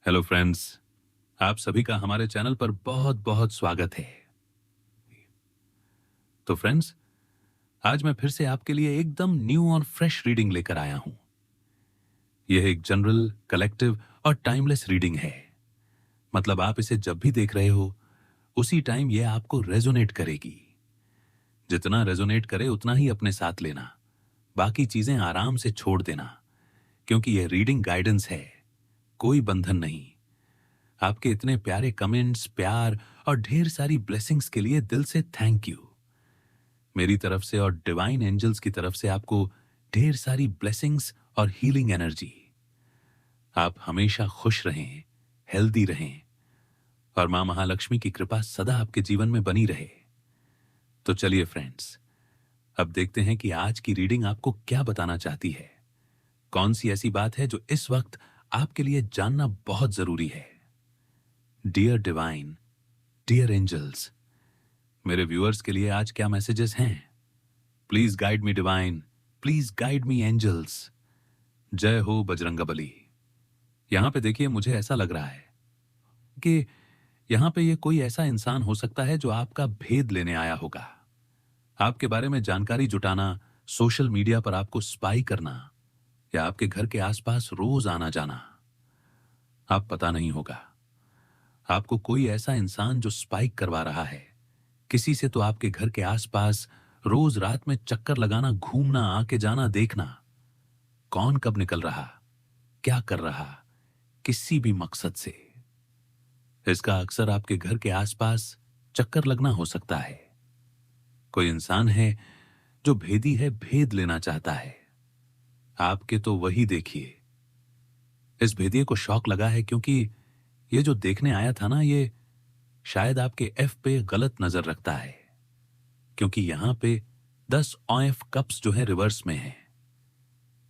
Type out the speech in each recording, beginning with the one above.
Hello friends. आप सभी का हमारे चैनल पर बहुत बहुत स्वागत है। तो फ्रेंड्स, आज मैं फिर से आपके लिए एकदम न्यू और फ्रेश रीडिंग लेकर आया हूं। यह एक जनरल, कलेक्टिव और टाइमलेस रीडिंग है। मतलब आप इसे जब भी देख रहे हो उसी टाइम यह आपको रेजोनेट करेगी। जितना रेजोनेट करे उतना ही अपने साथ लेना, बाकी चीजें आराम से छोड़ देना, क्योंकि यह रीडिंग गाइडेंस है, कोई बंधन नहीं। आपके इतने प्यारे कमेंट्स, प्यार और ढेर सारी ब्लेसिंग्स के लिए दिल से थैंक यू। मेरी तरफ से और डिवाइन एंजल्स की तरफ से आपको ढेर सारी ब्लेसिंग्स और हीलिंग एनर्जी। आप हमेशा खुश रहें, हेल्दी रहें और मां महालक्ष्मी की कृपा सदा आपके जीवन में बनी रहे। तो चलिए फ्रेंड्स, अब देखते हैं कि आज की रीडिंग आपको क्या बताना चाहती है। कौन सी ऐसी बात है जो इस वक्त आपके लिए जानना बहुत जरूरी है। डियर डिवाइन, डियर एंजल्स, मेरे व्यूअर्स के लिए आज क्या मैसेजेस हैं? Please guide me divine, please guide me angels. जय हो बजरंगबली। यहां पे देखिए, मुझे ऐसा लग रहा है कि यहां पे ये कोई ऐसा इंसान हो सकता है जो आपका भेद लेने आया होगा। आपके बारे में जानकारी जुटाना, सोशल मीडिया पर आपको स्पाई करना या आपके घर के आसपास रोज आना जाना। आप पता नहीं होगा, आपको कोई ऐसा इंसान जो स्पाइक करवा रहा है किसी से, तो आपके घर के आसपास रोज रात में चक्कर लगाना, घूमना, आके जाना, देखना। कौन कब निकल रहा, क्या कर रहा, किसी भी मकसद से। इसका अक्सर आपके घर के आसपास चक्कर लगना हो सकता है। कोई इंसान है जो भेदी है, भेद लेना चाहता है आपके। तो वही देखिए, इस भेदिए को शौक लगा है क्योंकि ये जो देखने आया था ना, ये शायद आपके एफ पे गलत नजर रखता है, क्योंकि यहां पे 10 ऑफ कप्स जो है रिवर्स में है।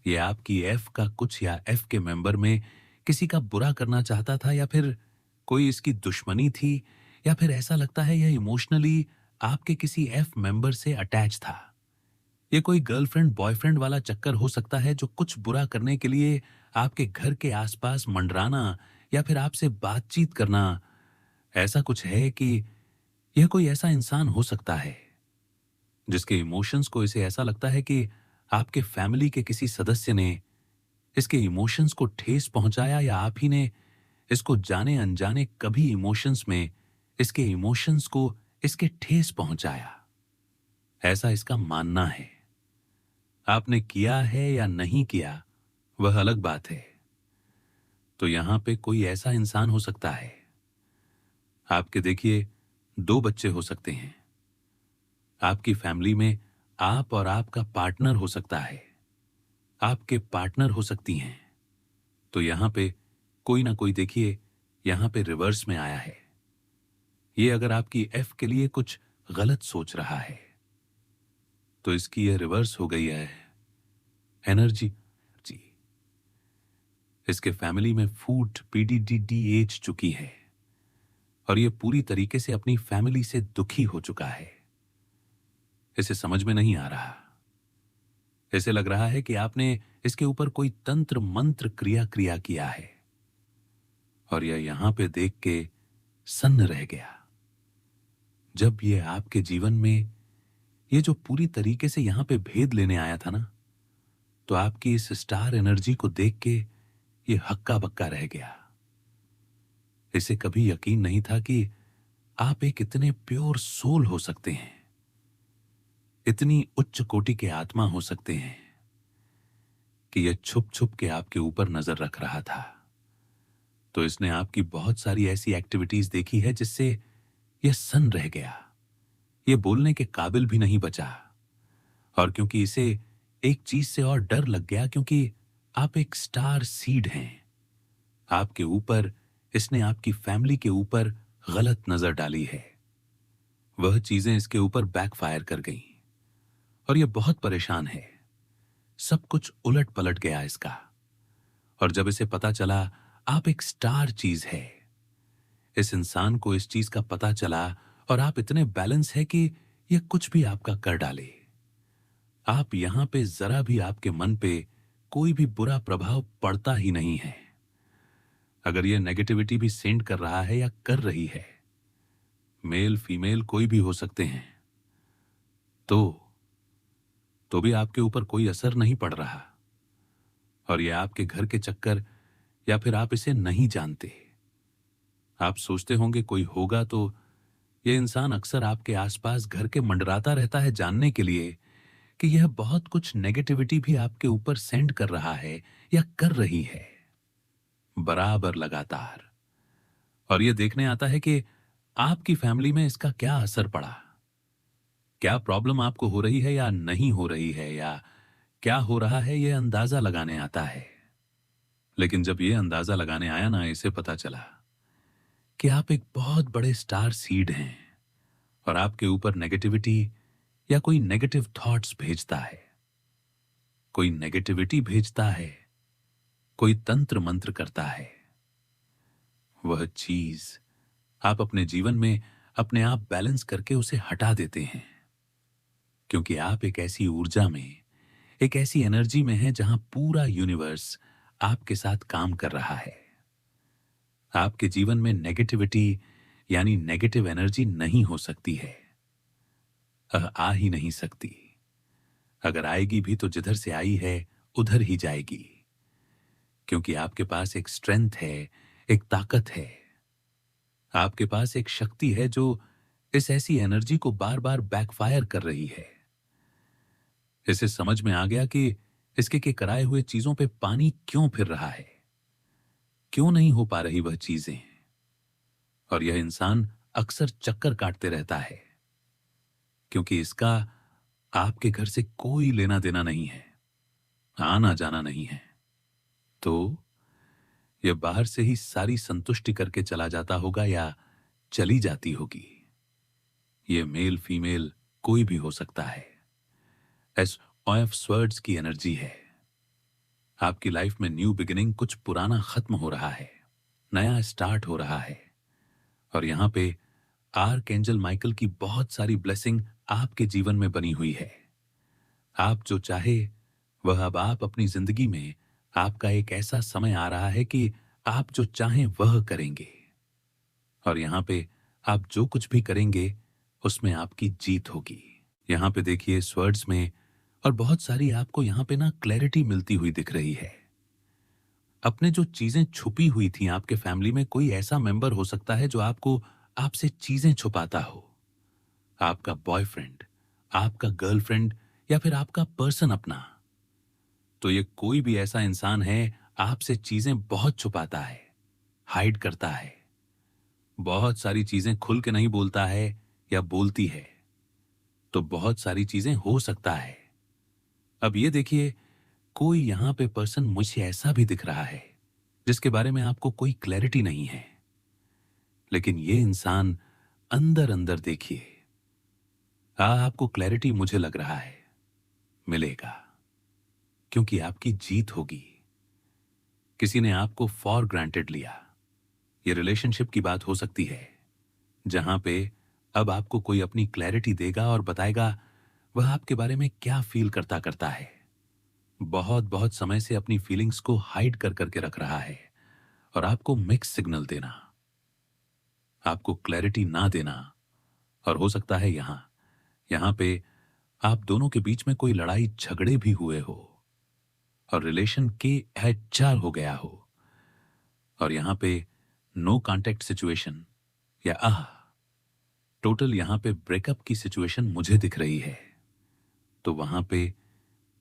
ये आपकी एफ का कुछ या एफ के मेंबर में किसी का बुरा करना चाहता था, या फिर कोई इसकी दुश्मनी थी, या फिर ऐसा लगता है यह इमोशनली आपके किसी एफ मेंबर से अटैच था। ये कोई गर्लफ्रेंड बॉयफ्रेंड वाला चक्कर हो सकता है जो कुछ बुरा करने के लिए आपके घर के आसपास मंडराना या फिर आपसे बातचीत करना। ऐसा कुछ है कि यह कोई ऐसा इंसान हो सकता है जिसके इमोशंस को इसे ऐसा लगता है कि आपके फैमिली के किसी सदस्य ने इसके इमोशंस को ठेस पहुंचाया, या आप ही ने इसको जाने अनजाने कभी इमोशंस में इसके इमोशंस को इसके ठेस पहुंचाया। ऐसा इसका मानना है। आपने किया है या नहीं किया वह अलग बात है। तो यहां पे कोई ऐसा इंसान हो सकता है। आपके देखिए, 2 बच्चे हो सकते हैं। आपकी फैमिली में आप और आपका पार्टनर हो सकता है, आपके पार्टनर हो सकती हैं। तो यहां पे कोई ना कोई देखिए यहां पे रिवर्स में आया है। ये अगर आपकी एफ के लिए कुछ गलत सोच रहा है तो इसकी यह रिवर्स हो गई है एनर्जी जी। इसके फैमिली में फूट पीडीडीएच चुकी है और ये पूरी तरीके से अपनी फैमिली से दुखी हो चुका है। इसे समझ में नहीं आ रहा। इसे लग रहा है कि आपने इसके ऊपर कोई तंत्र मंत्र क्रिया किया है और यह यहां पे देख के सन्न रह गया। जब ये आपके जीवन में ये जो पूरी तरीके से यहां पे भेद लेने आया था ना, तो आपकी इस स्टार एनर्जी को देख के ये हक्का बक्का रह गया। इसे कभी यकीन नहीं था कि आप एक इतने प्योर सोल हो सकते हैं, इतनी उच्च कोटि के आत्मा हो सकते हैं कि यह छुप छुप के आपके ऊपर नजर रख रहा था। तो इसने आपकी बहुत सारी ऐसी एक्टिविटीज देखी है जिससे यह सन्न रह गया। यह बोलने के काबिल भी नहीं बचा। और क्योंकि इसे एक चीज से और डर लग गया, क्योंकि आप एक स्टार सीड हैं। आपके ऊपर इसने आपकी फैमिली के ऊपर गलत नजर डाली है। वह चीजें इसके ऊपर बैकफायर कर गईं और यह बहुत परेशान है। सब कुछ उलट पलट गया इसका। और जब इसे पता चला आप एक स्टार चीज है, इस इंसान को इस चीज का पता चला और आप इतने बैलेंस है कि यह कुछ भी आपका कर डाले। आप यहां पे जरा भी आपके मन पे कोई भी बुरा प्रभाव पड़ता ही नहीं है। अगर ये नेगेटिविटी भी सेंड कर रहा है या कर रही है, मेल फीमेल कोई भी हो सकते हैं, तो भी आपके ऊपर कोई असर नहीं पड़ रहा, और ये आपके घर के चक्कर, या फिर आप इसे नहीं जानते। आप सोचते होंगे कोई होगा, तो ये इंसान अक्सर आपके आसपास घर के मंडराता रहता है जानने के लिए कि यह बहुत कुछ नेगेटिविटी भी आपके ऊपर सेंड कर रहा है या कर रही है, बराबर, लगातार। और यह देखने आता है कि आपकी फैमिली में इसका क्या असर पड़ा, क्या प्रॉब्लम आपको हो रही है या नहीं हो रही है, या क्या हो रहा है, यह अंदाजा लगाने आता है। लेकिन जब यह अंदाजा लगाने आया ना, इसे पता चला कि आप एक बहुत बड़े स्टार सीड हैं, और आपके ऊपर नेगेटिविटी या कोई नेगेटिव थॉट्स भेजता है, कोई नेगेटिविटी भेजता है, कोई तंत्र मंत्र करता है, वह चीज आप अपने जीवन में अपने आप बैलेंस करके उसे हटा देते हैं। क्योंकि आप एक ऐसी ऊर्जा में, एक ऐसी एनर्जी में हैं जहां पूरा यूनिवर्स आपके साथ काम कर रहा है। आपके जीवन में नेगेटिविटी यानी नेगेटिव एनर्जी नहीं हो सकती है, आ ही नहीं सकती। अगर आएगी भी तो जिधर से आई है उधर ही जाएगी, क्योंकि आपके पास एक स्ट्रेंथ है, एक ताकत है, आपके पास एक शक्ति है जो इस ऐसी एनर्जी को बार बार बैकफायर कर रही है। इसे समझ में आ गया कि इसके के कराए हुए चीजों पे पानी क्यों फिर रहा है, क्यों नहीं हो पा रही वह चीजें, और यह इंसान अक्सर चक्कर काटते रहता है, क्योंकि इसका आपके घर से कोई लेना देना नहीं है, आना जाना नहीं है। तो यह बाहर से ही सारी संतुष्टि करके चला जाता होगा या चली जाती होगी। यह मेल फीमेल कोई भी हो सकता है। एस ऑफ स्वर्ड्स की एनर्जी है। आपकी लाइफ में न्यू बिगिनिंग, कुछ पुराना खत्म हो रहा है, नया स्टार्ट हो रहा है। और यहां पे आर्कएंजल माइकल की बहुत सारी ब्लेसिंग आपके जीवन में बनी हुई है। आप जो चाहे वह अब आप अपनी जिंदगी में, आपका एक ऐसा समय आ रहा है कि आप जो चाहें वह करेंगे। और यहां पे आप जो कुछ भी करेंगे उसमें आपकी जीत होगी। यहां पे देखिए स्वर्ड्स में, और बहुत सारी आपको यहां पे ना क्लैरिटी मिलती हुई दिख रही है। अपने जो चीजें छुपी हुई थी आपके फैमिली में, कोई ऐसा मेंबर हो सकता है जो आपको आपसे चीजें छुपाता हो। आपका बॉयफ्रेंड, आपका गर्लफ्रेंड, या फिर आपका पर्सन अपना। तो ये कोई भी ऐसा इंसान है आपसे चीजें बहुत छुपाता है, हाइड करता है, बहुत सारी चीजें खुल के नहीं बोलता है, या बोलती है तो बहुत सारी चीजें हो सकता है। अब ये देखिए, कोई यहां पे पर्सन मुझे ऐसा भी दिख रहा है जिसके बारे में आपको कोई क्लैरिटी नहीं है, लेकिन ये इंसान अंदर अंदर देखिए, आपको क्लैरिटी मुझे लग रहा है मिलेगा, क्योंकि आपकी जीत होगी। किसी ने आपको फॉर ग्रांटेड लिया, ये रिलेशनशिप की बात हो सकती है, जहां पे अब आपको कोई अपनी क्लैरिटी देगा और बताएगा वह आपके बारे में क्या फील करता करता है। बहुत बहुत समय से अपनी फीलिंग्स को हाइड कर करके रख रहा है, और आपको मिक्स सिग्नल देना, आपको क्लैरिटी ना देना। और हो सकता है यहां यहां पे आप दोनों के बीच में कोई लड़ाई झगड़े भी हुए हो, और रिलेशन के HR हो गया हो, और यहां पे नो कांटेक्ट सिचुएशन, या टोटल यहां पे ब्रेकअप की सिचुएशन मुझे दिख रही है। तो वहां पे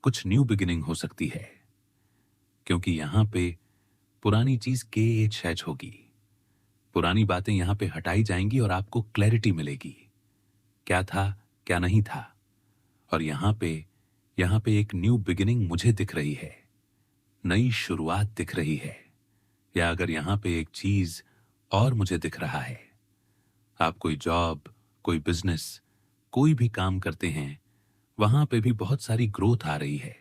कुछ न्यू बिगिनिंग हो सकती है, क्योंकि यहां पे पुरानी चीज के एच होगी, पुरानी बातें यहां पे हटाई जाएंगी और आपको क्लैरिटी मिलेगी, क्या था क्या नहीं था। और यहां पे एक न्यू बिगिनिंग मुझे दिख रही है, नई शुरुआत दिख रही है। या अगर यहां पे एक चीज और मुझे दिख रहा है, आप कोई जॉब, कोई बिजनेस, कोई भी काम करते हैं, वहां पे भी बहुत सारी ग्रोथ आ रही है।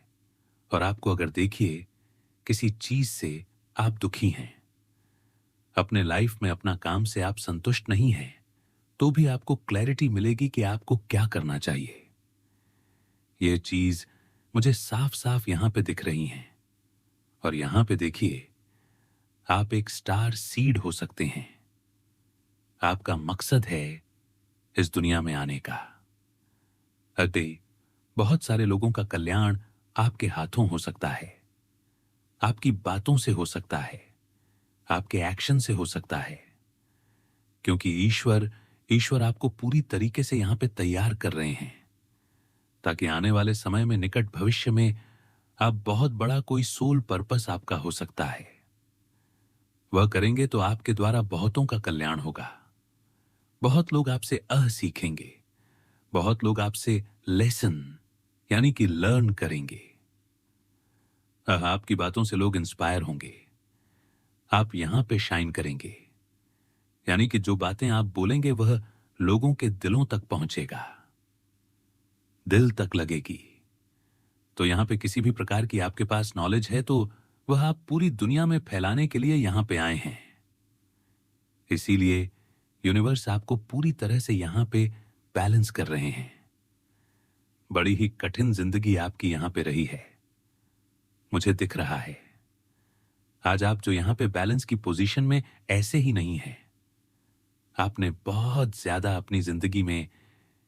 और आपको अगर देखिए किसी चीज से आप दुखी हैं, अपने लाइफ में अपना काम से आप संतुष्ट नहीं हैं, तो भी आपको क्लैरिटी मिलेगी कि आपको क्या करना चाहिए। यह चीज मुझे साफ साफ यहां पे दिख रही है। और यहां पे देखिए, आप एक स्टार सीड हो सकते हैं। आपका मकसद है इस दुनिया में आने का। अरे, बहुत सारे लोगों का कल्याण आपके हाथों हो सकता है, आपकी बातों से हो सकता है, आपके एक्शन से हो सकता है, क्योंकि ईश्वर ईश्वर आपको पूरी तरीके से यहां पे तैयार कर रहे हैं, ताकि आने वाले समय में, निकट भविष्य में, आप बहुत बड़ा कोई सोल पर्पस आपका हो सकता है। वह करेंगे तो आपके द्वारा बहुतों का कल्याण होगा। बहुत लोग आपसे सीखेंगे, बहुत लोग आपसे लेसन यानी कि लर्न करेंगे। आपकी बातों से लोग इंस्पायर होंगे। आप यहां पे शाइन करेंगे, यानी कि जो बातें आप बोलेंगे वह लोगों के दिलों तक पहुंचेगा, दिल तक लगेगी। तो यहां पे किसी भी प्रकार की आपके पास नॉलेज है तो वह आप पूरी दुनिया में फैलाने के लिए यहां पे आए हैं। इसीलिए यूनिवर्स आपको पूरी तरह से यहां पे बैलेंस कर रहे हैं। बड़ी ही कठिन जिंदगी आपकी यहां पे रही है, मुझे दिख रहा है। आज आप जो यहां पे बैलेंस की पोजीशन में ऐसे ही नहीं है। आपने बहुत ज्यादा अपनी जिंदगी में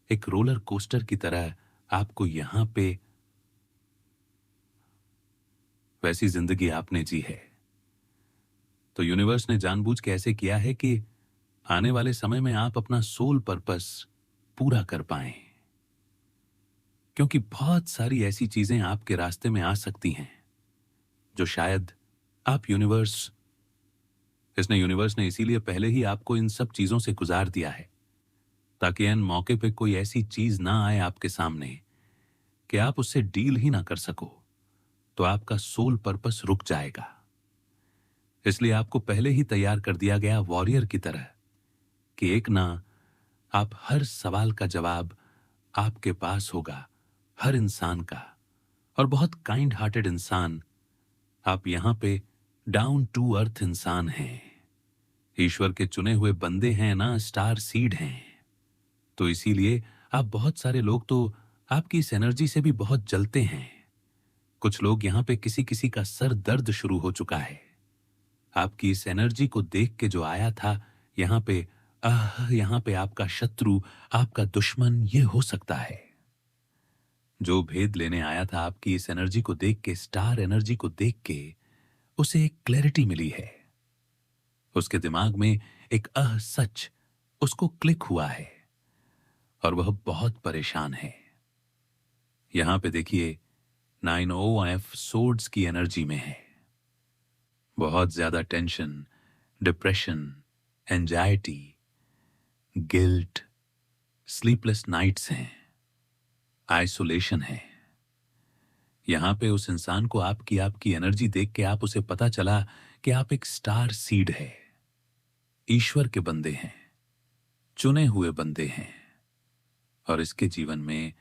एक रोलर कोस्टर की तरह आपको यहां पे वैसी जिंदगी आपने जी है। तो यूनिवर्स ने जानबूझ के ऐसे किया है कि आने वाले समय में आप अपना सोल पर्पस पूरा कर पाएं, क्योंकि बहुत सारी ऐसी चीजें आपके रास्ते में आ सकती हैं जो शायद आप यूनिवर्स ने इसीलिए पहले ही आपको इन सब चीजों से गुजार दिया है, ताकि एन मौके पे कोई ऐसी चीज ना आए आपके सामने कि आप उससे डील ही ना कर सको, तो आपका सोल पर्पस रुक जाएगा। इसलिए आपको पहले ही तैयार कर दिया गया वॉरियर की तरह कि एक ना आप हर सवाल का जवाब आपके पास होगा, हर इंसान का। और बहुत काइंड हार्टेड इंसान, आप यहां पे डाउन टू अर्थ इंसान हैं, ईश्वर के चुने हुए बंदे हैं ना, स्टार सीड हैं। तो इसीलिए आप बहुत सारे लोग तो आपकी इस एनर्जी से भी बहुत जलते हैं। कुछ लोग यहां पे किसी किसी का सर दर्द शुरू हो चुका है। आपकी इस एनर्जी को देख के जो आया था यहां पे आपका शत्रु, आपका दुश्मन ये हो सकता है। जो भेद लेने आया था आपकी इस एनर्जी को देख के, स्टार एनर्जी को देख के, उसे एक क्लैरिटी मिली है। उसके दिमाग में एक सच उसको क्लिक हुआ है और वह बहुत परेशान है। यहां पे देखिए 9 OF सोर्ड्स की एनर्जी में है। बहुत ज्यादा tension, depression, anxiety, guilt, sleepless nights हैं, आइसोलेशन है। यहां पे उस इंसान को आपकी आपकी एनर्जी देख के आप उसे पता चला कि आप एक स्टार सीड है, ईश्वर के बंदे हैं, चुने हुए बंदे हैं। और इसके जीवन में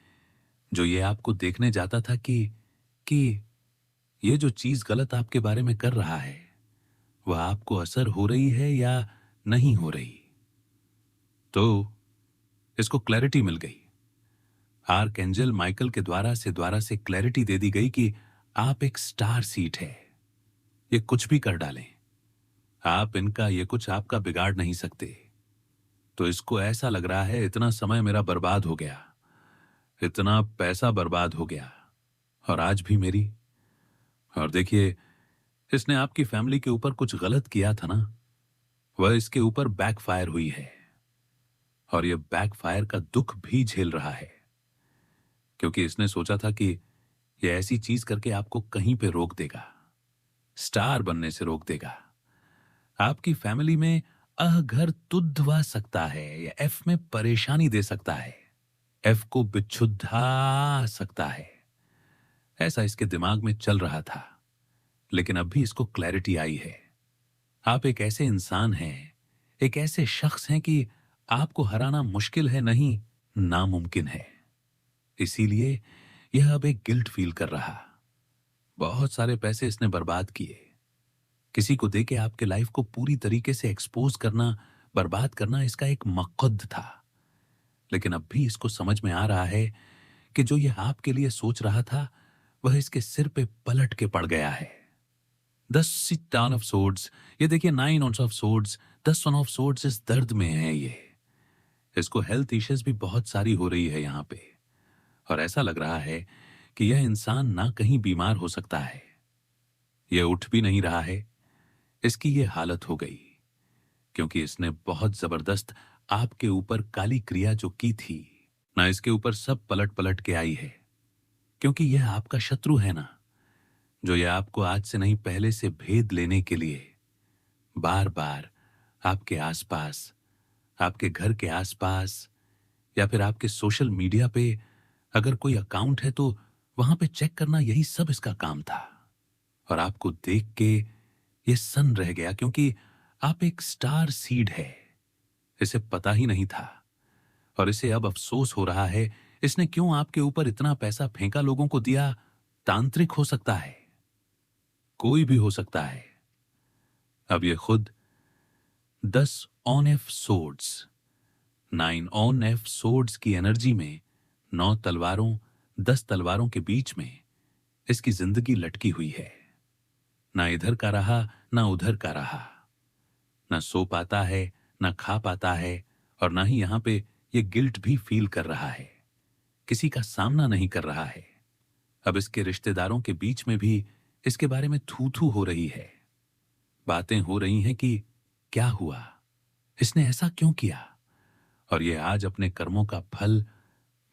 जो ये आपको देखने जाता था कि ये जो चीज गलत आपके बारे में कर रहा है वह आपको असर हो रही है या नहीं हो रही, तो इसको क्लैरिटी मिल गई। आर्कएंजल माइकल के द्वारा से क्लैरिटी दे दी गई कि आप एक स्टार सीड है। ये कुछ भी कर डालें, आप इनका ये कुछ आपका बिगाड़ नहीं सकते। तो इसको ऐसा लग रहा है इतना समय मेरा बर्बाद हो गया, इतना पैसा बर्बाद हो गया, और आज भी मेरी। और देखिए, इसने आपकी फैमिली के ऊपर कुछ गलत किया था ना, वह इसके ऊपर बैकफायर हुई है। और यह बैकफायर का दुख भी झेल रहा है, क्योंकि इसने सोचा था कि यह ऐसी चीज करके आपको कहीं पे रोक देगा, स्टार बनने से रोक देगा। आपकी फैमिली में घर तुद्धवा सकता है या एफ में परेशानी दे सकता है, एफ को बिच्छुद्धा सकता है, ऐसा इसके दिमाग में चल रहा था। लेकिन अब भी इसको क्लैरिटी आई है। आप एक ऐसे इंसान हैं, एक ऐसे शख्स हैं कि आपको हराना मुश्किल है नहीं, नामुमकिन है। इसीलिए यह अब एक गिल्ट फील कर रहा। बहुत सारे पैसे इसने बर्बाद किए, किसी को देके आपके लाइफ को पूरी तरीके से एक्सपोज करना, बर्बाद करना इसका एक मकसद था। लेकिन अब भी इसको समझ में आ रहा है कि जो यह आपके लिए सोच रहा था वह इसके सिर पे पलट के पड़ गया है। 10 टन ऑफ सोर्ड्स, ये देखिए 9 ऑफ सोर्ड्स, 10 ऑफ सोर्ड्स इस दर्द में है ये। इसको हेल्थ इश्यूज भी बहुत सारी हो रही है यहाँ पे, और ऐसा लग रहा है कि यह इंसान ना कहीं बीमार हो सकता है। यह उठ भी नहीं रहा है, इसकी ये हालत हो गई क्योंकि इसने बहुत जबरदस्त आपके ऊपर काली क्रिया जो की थी ना, इसके ऊपर सब पलट पलट के आई है, क्योंकि यह आपका शत्रु है ना, जो यह आपको आज से नहीं पहले से भेद लेने के लिए बार बार आपके आसपास, आपके घर के आसपास, या फिर आपके सोशल मीडिया पे अगर कोई अकाउंट है तो वहां पे चेक करना, यही सब इसका काम था। और आपको देख के ये सन रह गया क्योंकि आप एक स्टार सीड है, इसे पता ही नहीं था। और इसे अब अफसोस हो रहा है, इसने क्यों आपके ऊपर इतना पैसा फेंका, लोगों को दिया। तांत्रिक हो सकता है, कोई भी हो सकता है। अब ये खुद 10 on F swords, 9 on F swords की एनर्जी में 9 तलवारों, 10 तलवारों के बीच में इसकी जिंदगी लटकी हुई है। ना इधर का रहा ना उधर का रहा, ना सो पाता है ना खा पाता है, और ना ही यहां पे ये गिल्ट भी फील कर रहा है, किसी का सामना नहीं कर रहा है। अब इसके रिश्तेदारों के बीच में भी इसके बारे में थू थू हो रही है, बातें हो रही हैं कि क्या हुआ, इसने ऐसा क्यों किया, और ये आज अपने कर्मों का फल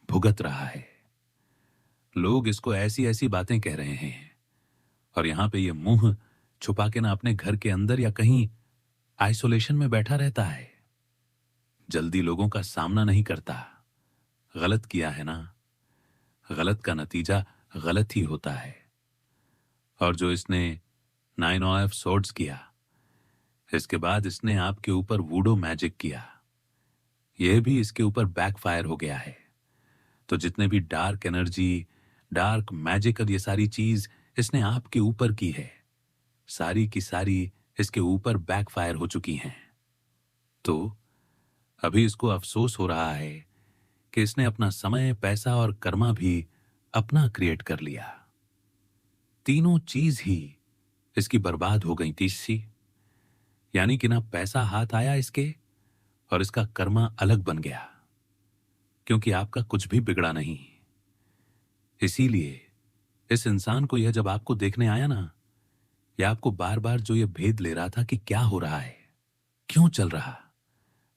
भुगत रहा है। लोग इसको ऐसी ऐसी बातें कह रहे हैं, और यहां पे ये मुंह छुपा के ना अपने घर के अंदर या कहीं आइसोलेशन में बैठा रहता है, जल्दी लोगों का सामना नहीं करता। गलत किया है ना, गलत का नतीजा गलत ही होता है। और जो इसने 9 ऑफ सोर्ड्स किया, इसके बाद इसने आपके ऊपर वूडो मैजिक किया, यह भी इसके ऊपर बैकफायर हो गया है। तो जितने भी डार्क एनर्जी, डार्क मैजिक और ये सारी चीज इसने आपके ऊपर की है, सारी की सारी इसके ऊपर बैकफायर हो चुकी हैं। तो अभी इसको अफसोस हो रहा है कि इसने अपना समय, पैसा और कर्मा भी अपना क्रिएट कर लिया। तीनों चीज ही इसकी बर्बाद हो गई तीसरी, यानी कि ना पैसा हाथ आया इसके, और इसका कर्मा अलग बन गया, क्योंकि आपका कुछ भी बिगड़ा नहीं। इसीलिए इस इंसान को यह जब आपको देखने आया ना, यह आपको बार बार जो यह भेद ले रहा था कि क्या हो रहा है, क्यों चल रहा,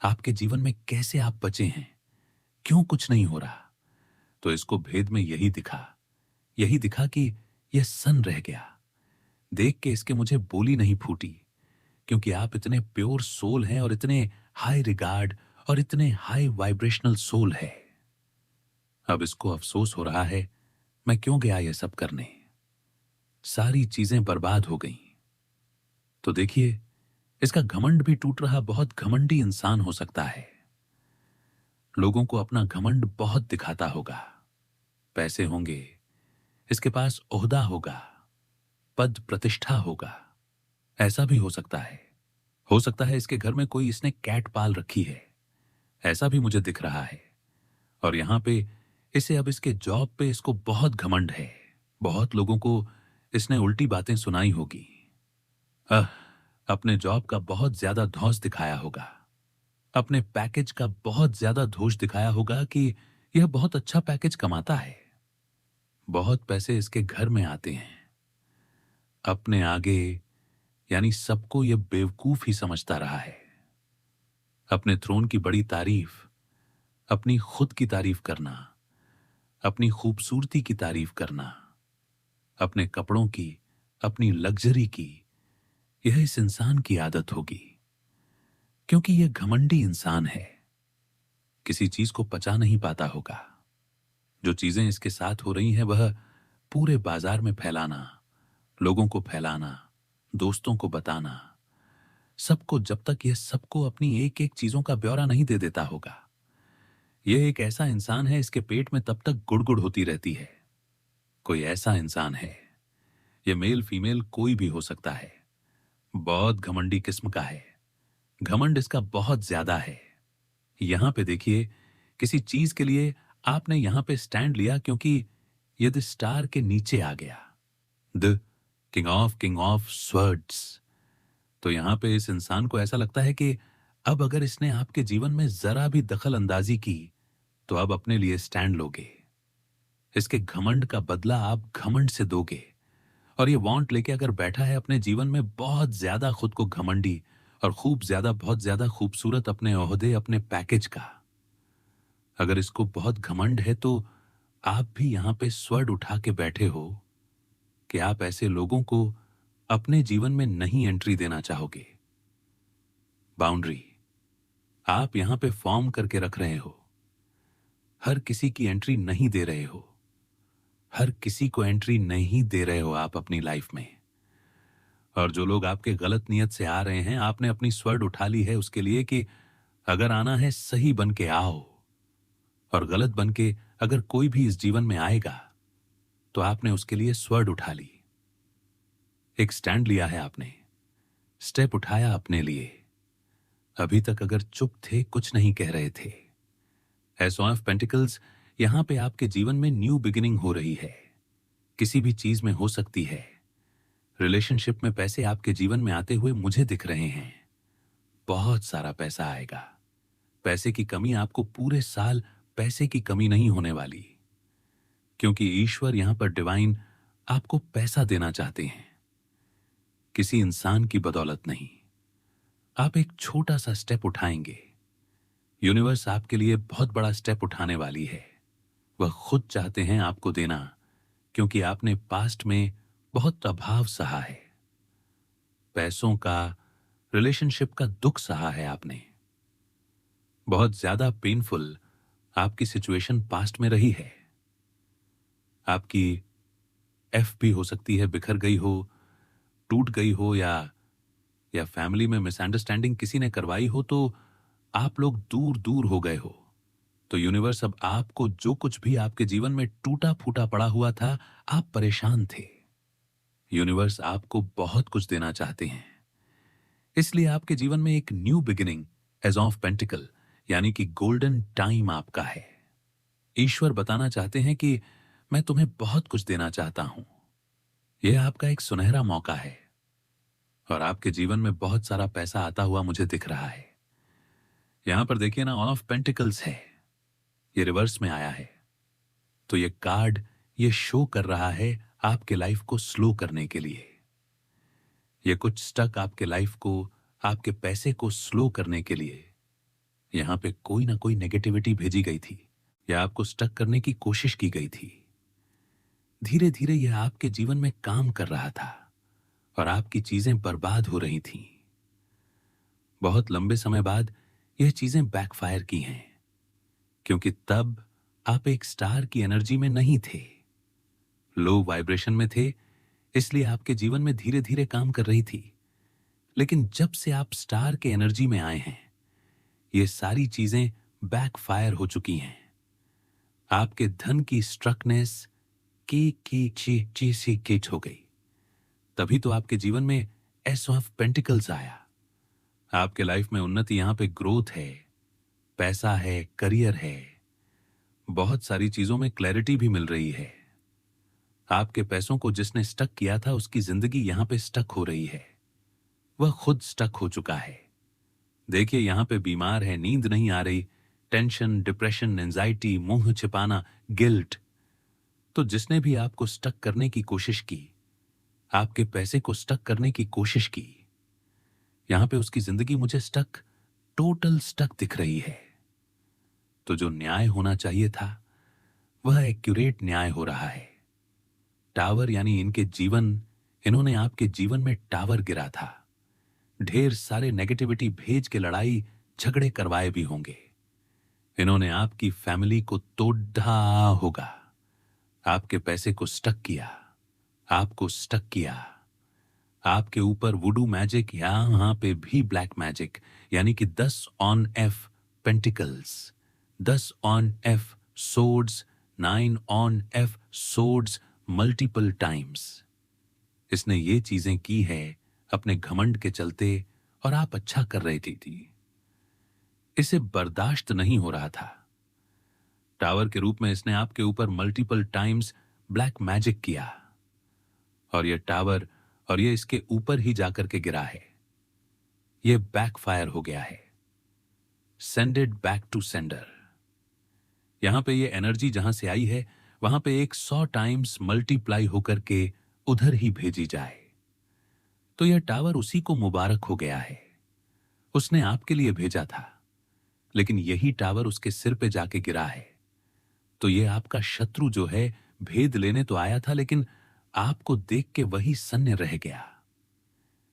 आपके जीवन में कैसे आप बचे हैं, क्यों कुछ नहीं हो रहा, तो इसको भेद में यही दिखा कि यह सन रह गया। देख के इसके मुझे बोली नहीं फूटी, क्योंकि आप इतने प्योर सोल हैं और इतने हाई रिगार्ड और इतने हाई वाइब्रेशनल सोल है। अब इसको अफसोस हो रहा है, मैं क्यों गया यह सब करने, सारी चीजें बर्बाद हो गईं। तो देखिए, इसका घमंड भी टूट रहा, बहुत घमंडी इंसान हो सकता है, लोगों को अपना घमंड बहुत दिखाता होगा, पैसे होंगे, इसके पास ओहदा होगा, पद प्रतिष्ठा होगा, ऐसा भी हो सकता है। हो सकता है इसके घर में कोई इसने कैट पाल रखी है, ऐसा भी मुझे दिख रहा है। और यहां पे इसे अब इसके जॉब पे इसको बहुत घमंड है, बहुत लोगों को इसने उल्टी बातें सुनाई होगी, अपने जॉब का बहुत ज्यादा धौंस दिखाया होगा, अपने पैकेज का बहुत ज्यादा दोष दिखाया होगा कि यह बहुत अच्छा पैकेज कमाता है, बहुत पैसे इसके घर में आते हैं। अपने आगे यानी सबको यह बेवकूफ ही समझता रहा है। अपने थ्रोन की बड़ी तारीफ, अपनी खुद की तारीफ करना, अपनी खूबसूरती की तारीफ करना, अपने कपड़ों की, अपनी लग्जरी की, यह इस इंसान की आदत होगी, क्योंकि यह घमंडी इंसान है, किसी चीज को पचा नहीं पाता होगा। जो चीजें इसके साथ हो रही हैं वह पूरे बाजार में फैलाना, लोगों को फैलाना, दोस्तों को बताना, सबको, जब तक यह सबको अपनी एक एक चीजों का ब्यौरा नहीं दे देता होगा। यह एक ऐसा इंसान है, इसके पेट में तब तक गुड़गुड़ होती रहती है। कोई ऐसा इंसान है, यह मेल फीमेल कोई भी हो सकता है, बहुत घमंडी किस्म का है, घमंड इसका बहुत ज्यादा है। यहां पे देखिए, किसी चीज के लिए आपने यहां पे स्टैंड लिया, क्योंकि यदि स्टार के नीचे आ गया, द किंग ऑफ स्वर्ड्स। तो यहां पे इस इंसान को ऐसा लगता है कि अब अगर इसने आपके जीवन में जरा भी दखल अंदाजी की तो अब अपने लिए स्टैंड लोगे। इसके घमंड का बदला आप घमंड से दोगे। और ये वांट लेके अगर बैठा है अपने जीवन में बहुत ज्यादा खुद को घमंडी और बहुत ज्यादा खूबसूरत अपने ओहदे, अपने पैकेज का, अगर इसको बहुत घमंड है तो आप भी यहां पे स्वर्ड उठा के बैठे हो कि आप ऐसे लोगों को अपने जीवन में नहीं एंट्री देना चाहोगे। बाउंड्री आप यहां पे फॉर्म करके रख रहे हो। हर किसी की एंट्री नहीं दे रहे हो। हर किसी को एंट्री नहीं दे रहे हो आप अपनी लाइफ में। और जो लोग आपके गलत नियत से आ रहे हैं, आपने अपनी स्वर्ड उठा ली है उसके लिए कि अगर आना है सही बन के आओ, और गलत बन के अगर कोई भी इस जीवन में आएगा तो आपने उसके लिए स्वर्ड उठा ली। एक स्टैंड लिया है आपने, स्टेप उठाया अपने लिए। अभी तक अगर चुप थे, कुछ नहीं कह रहे थे। एस ऑफ पेंटिकल्स, यहां पे आपके जीवन में न्यू बिगिनिंग हो रही है। किसी भी चीज में हो सकती है। रिलेशनशिप में पैसे आपके जीवन में आते हुए मुझे दिख रहे हैं। बहुत सारा पैसा आएगा। पैसे की कमी आपको पूरे साल पैसे की कमी नहीं होने वाली, क्योंकि ईश्वर यहां पर डिवाइन आपको पैसा देना चाहते हैं, किसी इंसान की बदौलत नहीं। आप एक छोटा सा स्टेप उठाएंगे, यूनिवर्स आपके लिए बहुत बड़ा स्टेप उठाने वाली है। वह खुद चाहते हैं आपको देना, क्योंकि आपने पास्ट में बहुत अभाव सहा है। पैसों का, रिलेशनशिप का दुख सहा है आपने। बहुत ज्यादा पेनफुल आपकी सिचुएशन पास्ट में रही है। आपकी एफ भी हो सकती है, बिखर गई हो, टूट गई हो, या फैमिली में मिसअंडरस्टैंडिंग किसी ने करवाई हो, तो आप लोग दूर दूर हो गए हो। तो यूनिवर्स अब आपको, जो कुछ भी आपके जीवन में टूटा फूटा पड़ा हुआ था, आप परेशान थे, यूनिवर्स आपको बहुत कुछ देना चाहते हैं। इसलिए आपके जीवन में एक new beginning, age of pentacle, यानी कि गोल्डन टाइम आपका है। ईश्वर बताना चाहते हैं कि मैं तुम्हें बहुत कुछ देना चाहता हूं। यह आपका एक सुनहरा मौका है, और आपके जीवन में बहुत सारा पैसा आता हुआ मुझे दिख रहा है। यहां पर देखिए ना, ऑल ऑफ पेंटिकल्स है, ये रिवर्स में आया है। तो ये कार्ड ये शो कर रहा है आपके लाइफ को स्लो करने के लिए। ये कुछ स्टक आपके लाइफ को, आपके पैसे को स्लो करने के लिए यहां पे कोई ना कोई नेगेटिविटी भेजी गई थी, या आपको स्टक करने की कोशिश की गई थी। धीरे धीरे यह आपके जीवन में काम कर रहा था और आपकी चीजें बर्बाद हो रही थीं। बहुत लंबे समय बाद यह चीजें बैकफायर की हैं, क्योंकि तब आप एक स्टार की एनर्जी में नहीं थे, लो वाइब्रेशन में थे, इसलिए आपके जीवन में धीरे धीरे काम कर रही थी। लेकिन जब से आप स्टार के एनर्जी में आए हैं, ये सारी चीजें बैकफायर हो चुकी हैं। आपके धन की स्ट्रकनेस की किट हो गई। तभी तो आपके जीवन में एस ऑफ पेंटिकल्स आया। आपके लाइफ में उन्नति, यहां पे ग्रोथ है, पैसा है, करियर है, बहुत सारी चीजों में क्लैरिटी भी मिल रही है। आपके पैसों को जिसने स्टक किया था, उसकी जिंदगी यहां पे स्टक हो रही है। वह खुद स्टक हो चुका है। देखिए, यहां पे बीमार है, नींद नहीं आ रही, टेंशन, डिप्रेशन, एंजाइटी, मुंह छिपाना, गिल्ट। तो जिसने भी आपको स्टक करने की कोशिश की, आपके पैसे को स्टक करने की कोशिश की, यहां पे उसकी जिंदगी मुझे स्टक, टोटल स्टक दिख रही है। तो जो न्याय होना चाहिए था, वह एक्यूरेट न्याय हो रहा है। टावर, यानी इन्होंने आपके जीवन में टावर गिरा था। ढेर सारे नेगेटिविटी भेज के लड़ाई झगड़े करवाए भी होंगे। इन्होंने आपकी फैमिली को तोड़ा होगा, आपके पैसे को स्टक किया, आपको स्टक किया। आपके ऊपर वुडू मैजिक, यहां पे भी ब्लैक मैजिक, यानी कि 10 on F pentacles, 10 on F swords, 9 on F swords multiple times. इसने ये चीजें की है अपने घमंड के चलते, और आप अच्छा कर रही थी। इसे बर्दाश्त नहीं हो रहा था। टावर के रूप में इसने आपके ऊपर मल्टीपल टाइम्स ब्लैक मैजिक किया, और यह टावर और ये इसके ऊपर ही जाकर के गिरा है। ये बैकफायर हो गया है। Send it back to sender. यहां पे ये एनर्जी जहां से आई है वहां पे 100 टाइम्स मल्टीप्लाई होकर के उधर ही भेजी जाए। तो यह टावर उसी को मुबारक हो गया है। उसने आपके लिए भेजा था, लेकिन यही टावर उसके सिर पे जाके गिरा है। तो ये आपका शत्रु जो है भेद लेने तो आया था, लेकिन आपको देख के वही सन्य रह गया।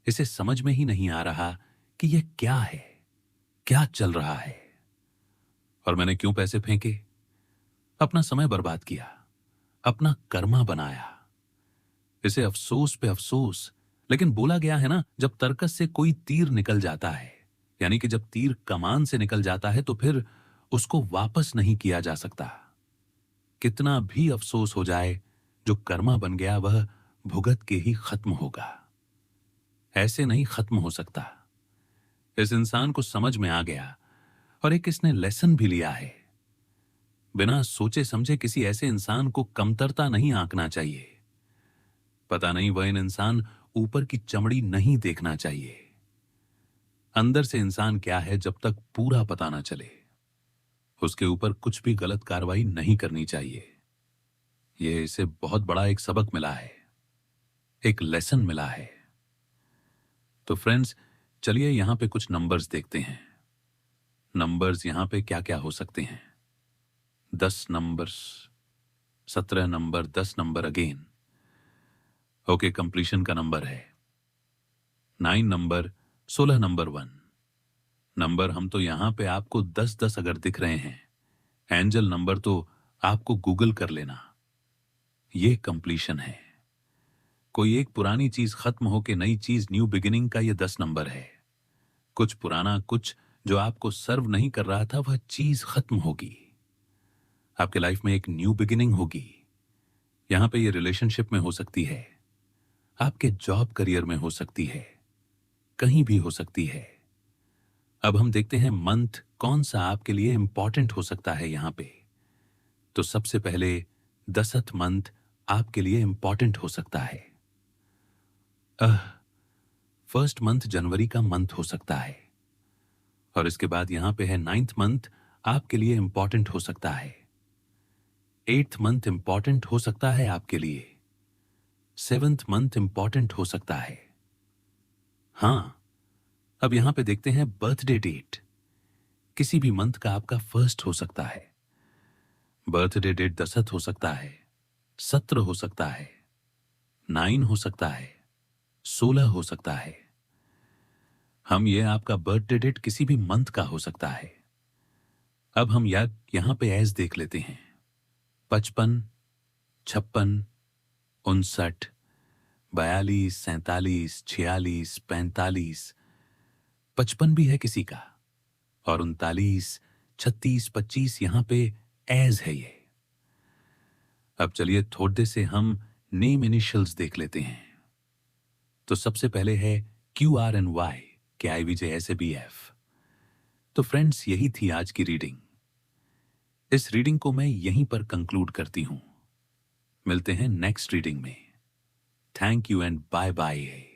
इसे समझ में ही नहीं आ रहा कि यह क्या है, क्या चल रहा है। और मैंने क्यों पैसे फेंके, अपना समय बर्बाद किया, अपना कर्मा बनाया। इसे अफसोस पे अफसोस। लेकिन बोला गया है ना, जब तरकस से कोई तीर निकल जाता है, यानी कि जब तीर कमान से निकल जाता है तो फिर उसको वापस नहीं किया जा सकता। कितना भी अफसोस हो जाए, जो कर्मा बन गया वह भुगत के ही खत्म होगा। ऐसे नहीं खत्म हो सकता। इस इंसान को समझ में आ गया और एक इसने लेसन भी लिया है। बिना सोचे समझे किसी ऐसे इंसान को कमतरता नहीं आंकना चाहिए। पता नहीं वह इंसान ऊपर की चमड़ी नहीं देखना चाहिए। अंदर से इंसान क्या है जब तक पूरा पता ना चले, उसके ऊपर कुछ भी गलत कार्रवाई नहीं करनी चाहिए। यह इसे बहुत बड़ा एक सबक मिला है, एक लेसन मिला है। तो फ्रेंड्स, चलिए यहां पे कुछ नंबर्स देखते हैं। नंबर्स यहां पे क्या क्या हो सकते हैं। 10 numbers, 17 number, 10 number again. Okay, completion का नंबर है 9 नंबर, 16 नंबर 1 नंबर। हम तो यहां पे आपको 10-10 अगर दिख रहे हैं, एंजल नंबर तो आपको गूगल कर लेना। ये कंप्लीशन है। कोई एक पुरानी चीज खत्म होके नई चीज, न्यू बिगिनिंग का ये 10 नंबर है। कुछ पुराना, कुछ जो आपको सर्व नहीं कर रहा था, वह चीज खत्म होगी। आपके लाइफ में एक न्यू बिगिनिंग होगी। यहां पे ये रिलेशनशिप में हो सकती है, आपके जॉब करियर में हो सकती है, कहीं भी हो सकती है। अब हम देखते हैं मंथ कौन सा आपके लिए इंपॉर्टेंट हो सकता है यहां पे। तो सबसे पहले 10th मंथ आपके लिए इंपॉर्टेंट हो सकता है। फर्स्ट मंथ जनवरी का मंथ हो सकता है। और इसके बाद यहां पे है 9th मंथ आपके लिए इंपॉर्टेंट हो सकता है। 8th मंथ इंपॉर्टेंट हो सकता है आपके लिए। 7th मंथ इंपॉर्टेंट हो सकता है। हां, अब यहां पे देखते हैं बर्थडे डेट। किसी भी मंथ का आपका फर्स्ट हो सकता है। बर्थडे डेट 10th हो सकता है, 17 हो सकता है, 9 हो सकता है, 16 हो सकता है। हम ये आपका बर्थडे डेट किसी भी मंथ का हो सकता है। अब हम यहां पे एज देख लेते हैं 55, 56, 59, 42, 47, 46, 45, 55 भी है किसी का, और 39, 36, 25 यहां पे एज है ये। अब चलिए थोड़े से हम नेम इनिशियल्स देख लेते हैं। तो सबसे पहले है QRNY, KIVJSABF। तो फ्रेंड्स, यही थी आज की रीडिंग। इस रीडिंग को मैं यहीं पर कंक्लूड करती हूं। मिलते हैं नेक्स्ट रीडिंग में। Thank you and bye bye.